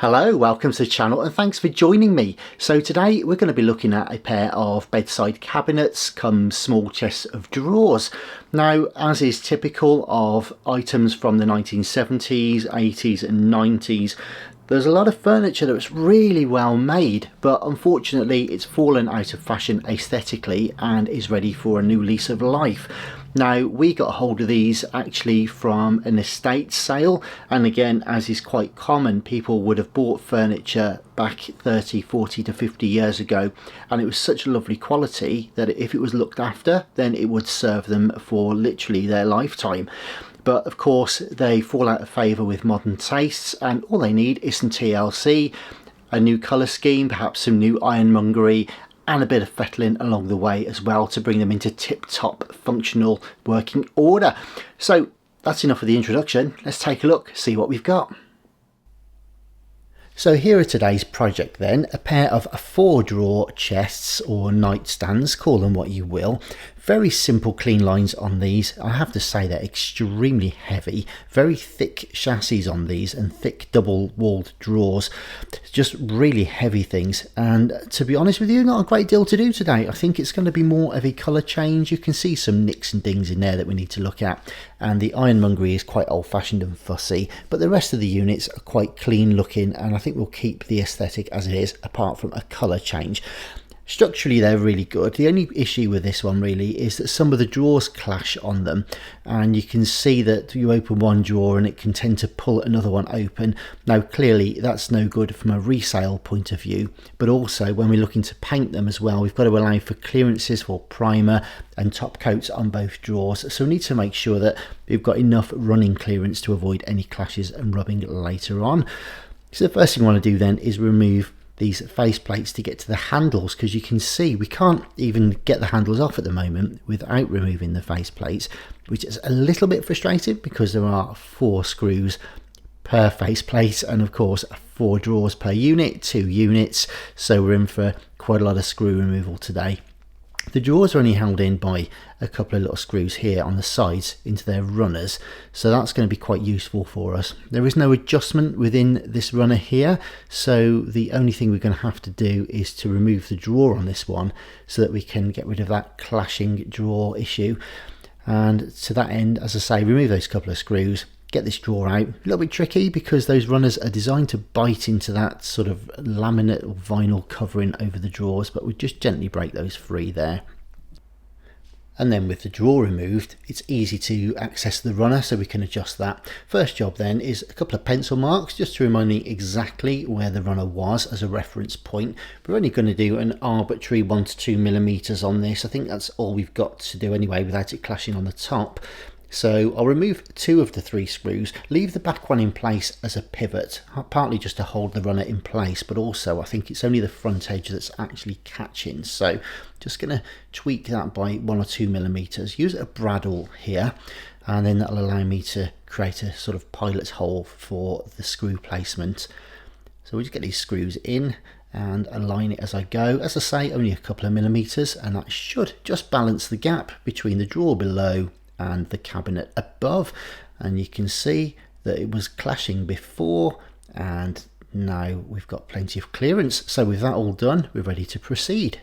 Hello, welcome to the channel and thanks for joining me. So today we're going to be looking at a pair of bedside cabinets come small chests of drawers. Now, as is typical of items from the 1970s, 80s and 90s, there's a lot of furniture that was really well made, but unfortunately it's fallen out of fashion aesthetically and is ready for a new lease of life. Now, we got hold of these actually from an estate sale, and again, as is quite common, people would have bought furniture back 30, 40 to 50 years ago, and it was such a lovely quality that if it was looked after, then it would serve them for literally their lifetime. But of course, they fall out of favour with modern tastes, and all they need is some TLC, a new colour scheme, perhaps some new ironmongery, and a bit of fettling along the way as well to bring them into tip-top functional working order. So that's enough of the introduction. Let's take a look, see what we've got. So here are today's project then, a pair of 4-drawer chests or nightstands, call them what you will. Very simple clean lines on these. I have to say they're extremely heavy, very thick chassis on these and thick double walled drawers, just really heavy things. And to be honest with you, not a great deal to do today. I think it's going to be more of a colour change. You can see some nicks and dings in there that we need to look at, and the ironmongery is quite old fashioned and fussy, but the rest of the units are quite clean looking, and I think we'll keep the aesthetic as it is apart from a colour change. Structurally they're really good. The only issue with this one really is that some of the drawers clash on them, and you can see that you open one drawer and it can tend to pull another one open. Now clearly that's no good from a resale point of view, but also when we're looking to paint them as well, we've got to allow for clearances for primer and top coats on both drawers, so we need to make sure that we've got enough running clearance to avoid any clashes and rubbing later on. So the first thing we want to do then is remove these face plates to get to the handles, because you can see we can't even get the handles off at the moment without removing the face plates, which is a little bit frustrating because there are 4 screws per face plate and of course 4 drawers per unit, 2 units, so we're in for quite a lot of screw removal today. The drawers are only held in by a couple of little screws here on the sides into their runners, so that's going to be quite useful for us. There is no adjustment within this runner here, so the only thing we're going to have to do is to remove the drawer on this one so that we can get rid of that clashing drawer issue. And to that end, as I say, remove those couple of screws, get this drawer out. A little bit tricky because those runners are designed to bite into that sort of laminate or vinyl covering over the drawers, but we just gently break those free there. And then with the drawer removed, it's easy to access the runner, so we can adjust that. First job then is a couple of pencil marks just to remind me exactly where the runner was as a reference point. We're only going to do an arbitrary 1 to 2 millimeters on this. I think that's all we've got to do anyway without it clashing on the top. So I'll remove 2 of the 3 screws, leave the back one in place as a pivot, partly just to hold the runner in place, but also I think it's only the front edge that's actually catching. So just going to tweak that by 1 or 2 millimeters, use a bradawl here, and then that'll allow me to create a sort of pilot's hole for the screw placement. So we just get these screws in and align it as I go. As I say, only a couple of millimeters, and that should just balance the gap between the drawer below and the cabinet above. And you can see that it was clashing before, and now we've got plenty of clearance. So with that all done, we're ready to proceed.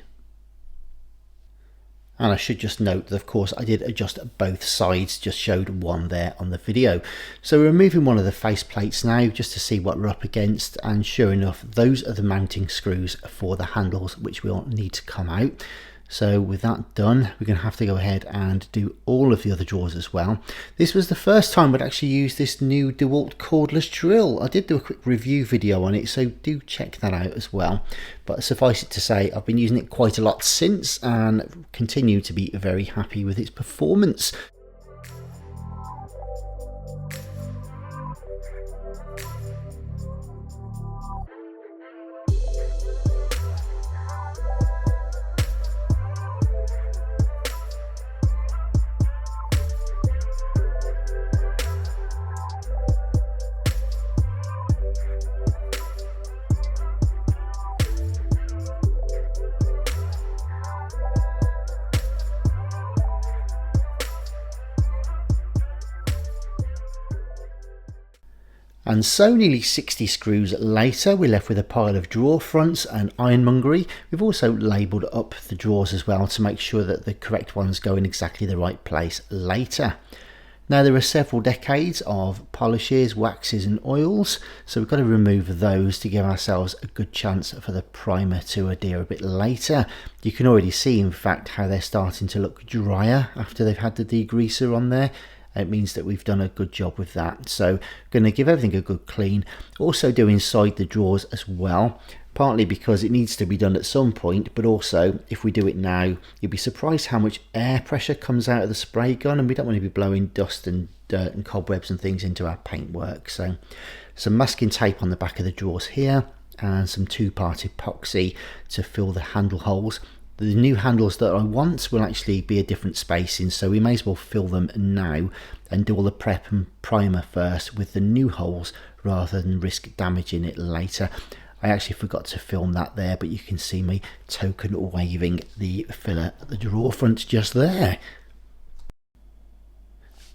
And I should just note that of course I did adjust both sides, just showed one there on the video. So we're removing one of the face plates now just to see what we're up against, and sure enough those are the mounting screws for the handles which will need to come out. So with that done, we're going to have to go ahead and do all of the other drawers as well. This was the first time I'd actually used this new DeWalt cordless drill. I did do a quick review video on it, so do check that out as well. But suffice it to say, I've been using it quite a lot since and continue to be very happy with its performance. And so nearly 60 screws later, we're left with a pile of drawer fronts and ironmongery. We've also labelled up the drawers as well to make sure that the correct ones go in exactly the right place later. Now there are several decades of polishes, waxes and oils, so we've got to remove those to give ourselves a good chance for the primer to adhere a bit later. You can already see in fact how they're starting to look drier after they've had the degreaser on there. It means that we've done a good job with that. So going to give everything a good clean. Also do inside the drawers as well, partly because it needs to be done at some point, but also if we do it now, you'll be surprised how much air pressure comes out of the spray gun, and we don't want to be blowing dust and dirt and cobwebs and things into our paintwork. So some masking tape on the back of the drawers here and some 2-part epoxy to fill the handle holes. The new handles that I want will actually be a different spacing, so we may as well fill them now and do all the prep and primer first with the new holes rather than risk damaging it later. I actually forgot to film that there, but you can see me token waving the filler at the drawer front just there.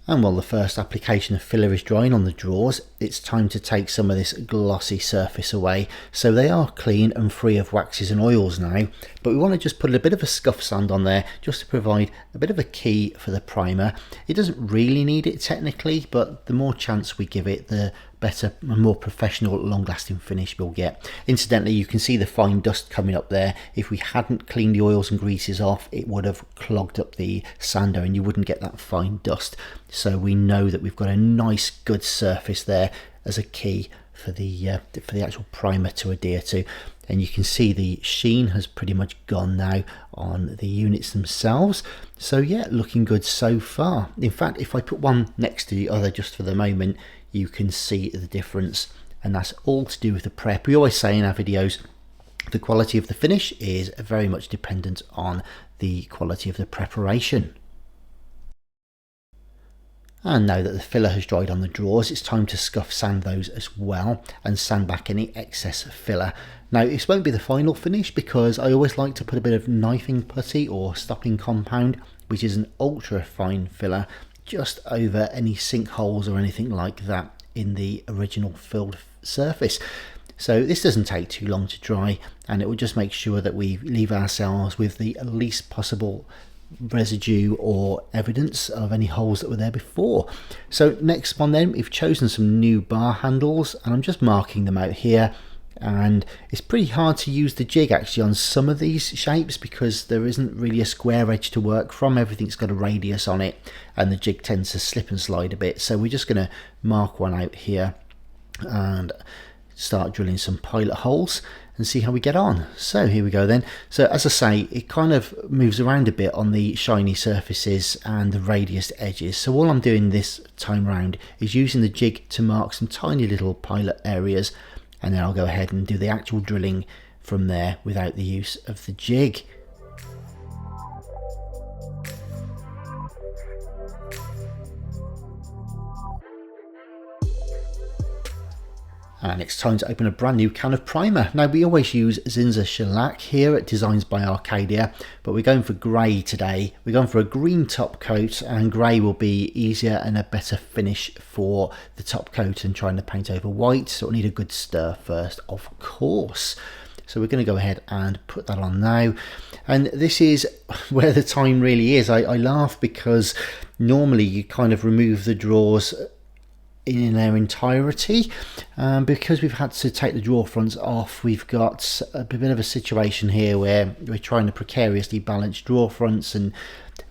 And while the first application of filler is drying on the drawers, it's time to take some of this glossy surface away. So they are clean and free of waxes and oils now, but we want to just put a bit of a scuff sand on there just to provide a bit of a key for the primer. It doesn't really need it technically, but the more chance we give it, the better and more professional long-lasting finish we'll get. Incidentally, you can see the fine dust coming up there. If we hadn't cleaned the oils and greases off, it would have clogged up the sander and you wouldn't get that fine dust. So we know that we've got a nice good surface there as a key for the actual primer to adhere to. And you can see the sheen has pretty much gone now on the units themselves. So yeah, looking good so far. In fact, if I put one next to the other just for the moment, you can see the difference, and that's all to do with the prep. We always say in our videos, the quality of the finish is very much dependent on the quality of the preparation. And now that the filler has dried on the drawers, it's time to scuff sand those as well and sand back any excess filler. Now this won't be the final finish because I always like to put a bit of knifing putty or stopping compound, which is an ultra fine filler, just over any sinkholes or anything like that in the original filled surface. So this doesn't take too long to dry, and it will just make sure that we leave ourselves with the least possible residue or evidence of any holes that were there before. So next one then, we've chosen some new bar handles, and I'm just marking them out here. And it's pretty hard to use the jig actually on some of these shapes because there isn't really a square edge to work from. Everything's got a radius on it and the jig tends to slip and slide a bit. So we're just going to mark one out here and start drilling some pilot holes and see how we get on. So here we go then. So as I say, it kind of moves around a bit on the shiny surfaces and the radius edges. So all I'm doing this time round is using the jig to mark some tiny little pilot areas, and then I'll go ahead and do the actual drilling from there without the use of the jig. And it's time to open a brand new can of primer. Now we always use Zinza Shellac here at Designs by Arcadia, but we're going for grey today. We're going for a green top coat, and grey will be easier and a better finish for the top coat than trying to paint over white, so it'll need a good stir first, of course. So we're going to go ahead and put that on now. And this is where the time really is. I laugh because normally you kind of remove the drawers in their entirety. Because we've had to take the drawer fronts off, we've got a bit of a situation here where we're trying to precariously balance drawer fronts and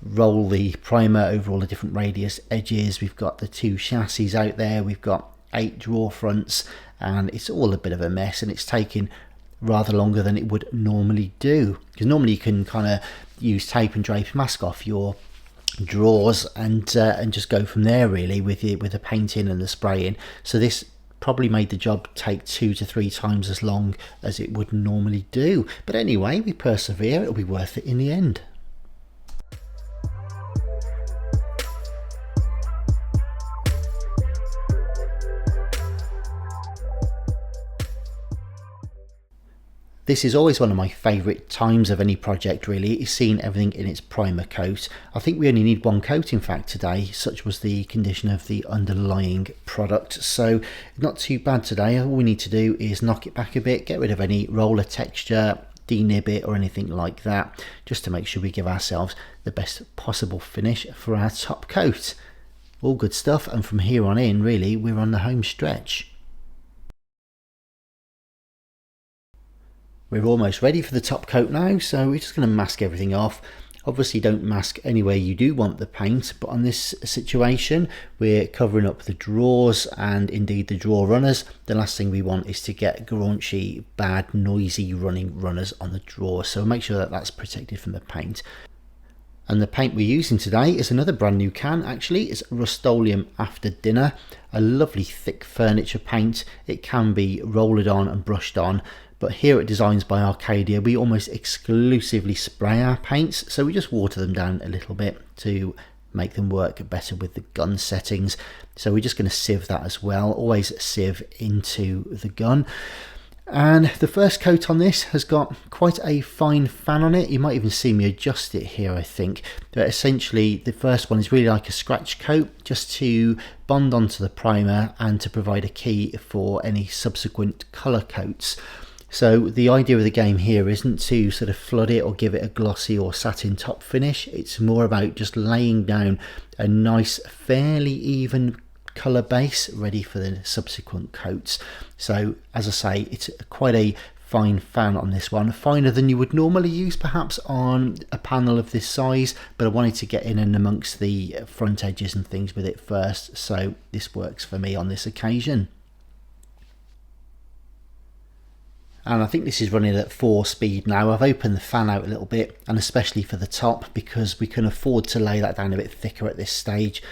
roll the primer over all the different radius edges. We've got the 2 chassis out there, we've got 8 drawer fronts, and it's all a bit of a mess, and it's taking rather longer than it would normally do, because normally you can kind of use tape and drape mask off your drawers and just go from there really with the painting and the spraying. So this probably made the job take 2 to 3 times as long as it would normally do, but anyway, we persevere. It'll be worth it in the end. This is always one of my favourite times of any project really, is seeing everything in its primer coat. I think we only need one coat in fact today, such was the condition of the underlying product. So not too bad today. All we need to do is knock it back a bit, get rid of any roller texture, denib it or anything like that, just to make sure we give ourselves the best possible finish for our top coat. All good stuff, and from here on in really we're on the home stretch. We're almost ready for the top coat now, so we're just going to mask everything off. Obviously don't mask anywhere you do want the paint, but on this situation we're covering up the drawers and indeed the drawer runners. The last thing we want is to get graunchy, bad, noisy running runners on the drawer, so make sure that that's protected from the paint. And the paint we're using today is another brand new can actually. It's Rustoleum After Dinner, a lovely thick furniture paint. It can be rolled on and brushed on, but here at Designs by Arcadia we almost exclusively spray our paints, so we just water them down a little bit to make them work better with the gun settings. So we're just going to sieve that as well, always sieve into the gun. And the first coat on this has got quite a fine fan on it. You might even see me adjust it here, I think. But essentially the first one is really like a scratch coat, just to bond onto the primer and to provide a key for any subsequent colour coats. So the idea of the game here isn't to sort of flood it or give it a glossy or satin top finish. It's more about just laying down a nice, fairly even colour base ready for the subsequent coats. So as I say, it's quite a fine fan on this one, finer than you would normally use perhaps on a panel of this size, but I wanted to get in and amongst the front edges and things with it first, so this works for me on this occasion. And I think this is running at 4 speed now. I've opened the fan out a little bit, and especially for the top, because we can afford to lay that down a bit thicker at this stage.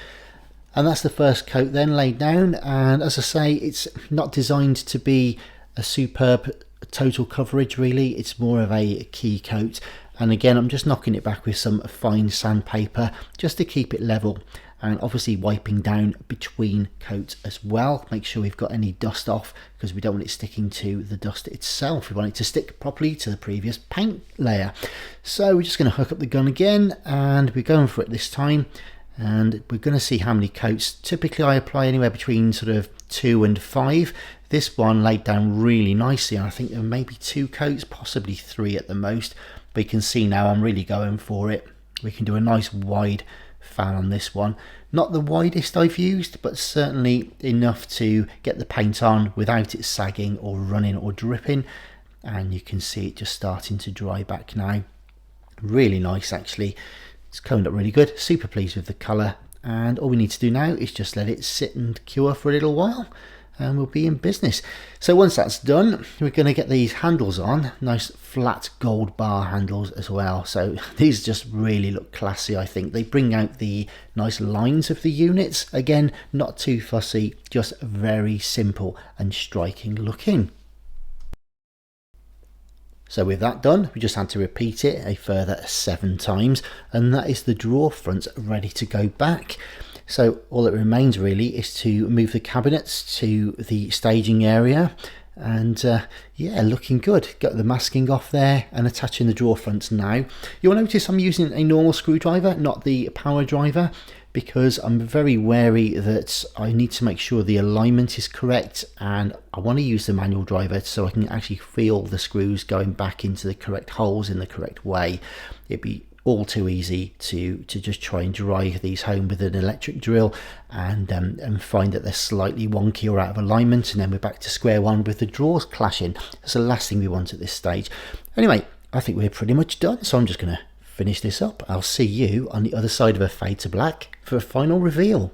And that's the first coat then laid down, and as I say, it's not designed to be a superb total coverage really, it's more of a key coat. And again, I'm just knocking it back with some fine sandpaper just to keep it level, and obviously wiping down between coats as well. Make sure we've got any dust off, because we don't want it sticking to the dust itself. We want it to stick properly to the previous paint layer. So we're just going to hook up the gun again, and we're going for it this time. And we're going to see how many coats. Typically I apply anywhere between sort of 2 and 5. This one laid down really nicely, and I think there may be 2 coats, possibly 3 at the most, but you can see now I'm really going for it. We can do a nice wide fan on this one, not the widest I've used, but certainly enough to get the paint on without it sagging or running or dripping. And you can see it just starting to dry back now. Really nice actually. It's combed up really good, super pleased with the colour, and all we need to do now is just let it sit and cure for a little while and we'll be in business. So once that's done, we're going to get these handles on, nice flat gold bar handles as well. So these just really look classy, I think. They bring out the nice lines of the units. Again, not too fussy, just very simple and striking looking. So with that done, we just had to repeat it a further 7 times, and that is the drawer front ready to go back. So all that remains really is to move the cabinets to the staging area, and yeah, looking good. Got the masking off there and attaching the drawer fronts now. You'll notice I'm using a normal screwdriver, not the power driver, because I'm very wary that I need to make sure the alignment is correct, and I want to use the manual driver so I can actually feel the screws going back into the correct holes in the correct way. It'd be all too easy to just try and drive these home with an electric drill and find that they're slightly wonky or out of alignment, and then we're back to square one with the drawers clashing. That's the last thing we want at this stage. Anyway, I think we're pretty much done, so I'm just going to finish this up. I'll see you on the other side of a fade to black for a final reveal.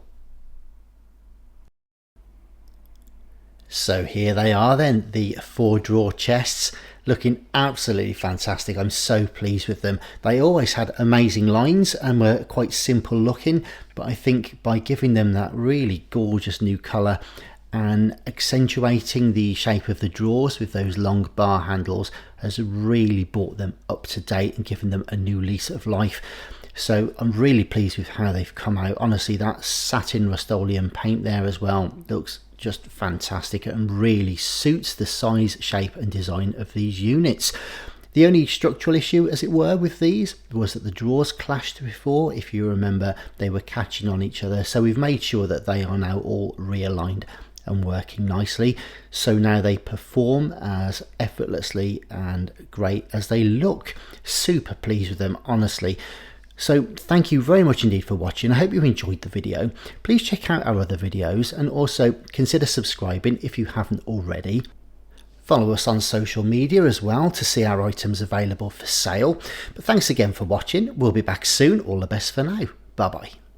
So here they are then, the 4 drawer chests, looking absolutely fantastic. I'm so pleased with them. They always had amazing lines and were quite simple looking, but I think by giving them that really gorgeous new colour and accentuating the shape of the drawers with those long bar handles has really brought them up to date and given them a new lease of life. So I'm really pleased with how they've come out. Honestly, that satin Rustoleum paint there as well looks just fantastic and really suits the size, shape and design of these units. The only structural issue, as it were, with these was that the drawers clashed before. If you remember, they were catching on each other, so we've made sure that they are now all realigned and working nicely, so now they perform as effortlessly and great as they look. Super pleased with them, honestly. So thank you very much indeed for watching. I hope you enjoyed the video. Please check out our other videos and also consider subscribing if you haven't already. Follow us on social media as well to see our items available for sale. But thanks again for watching. We'll be back soon. All the best for now. Bye bye.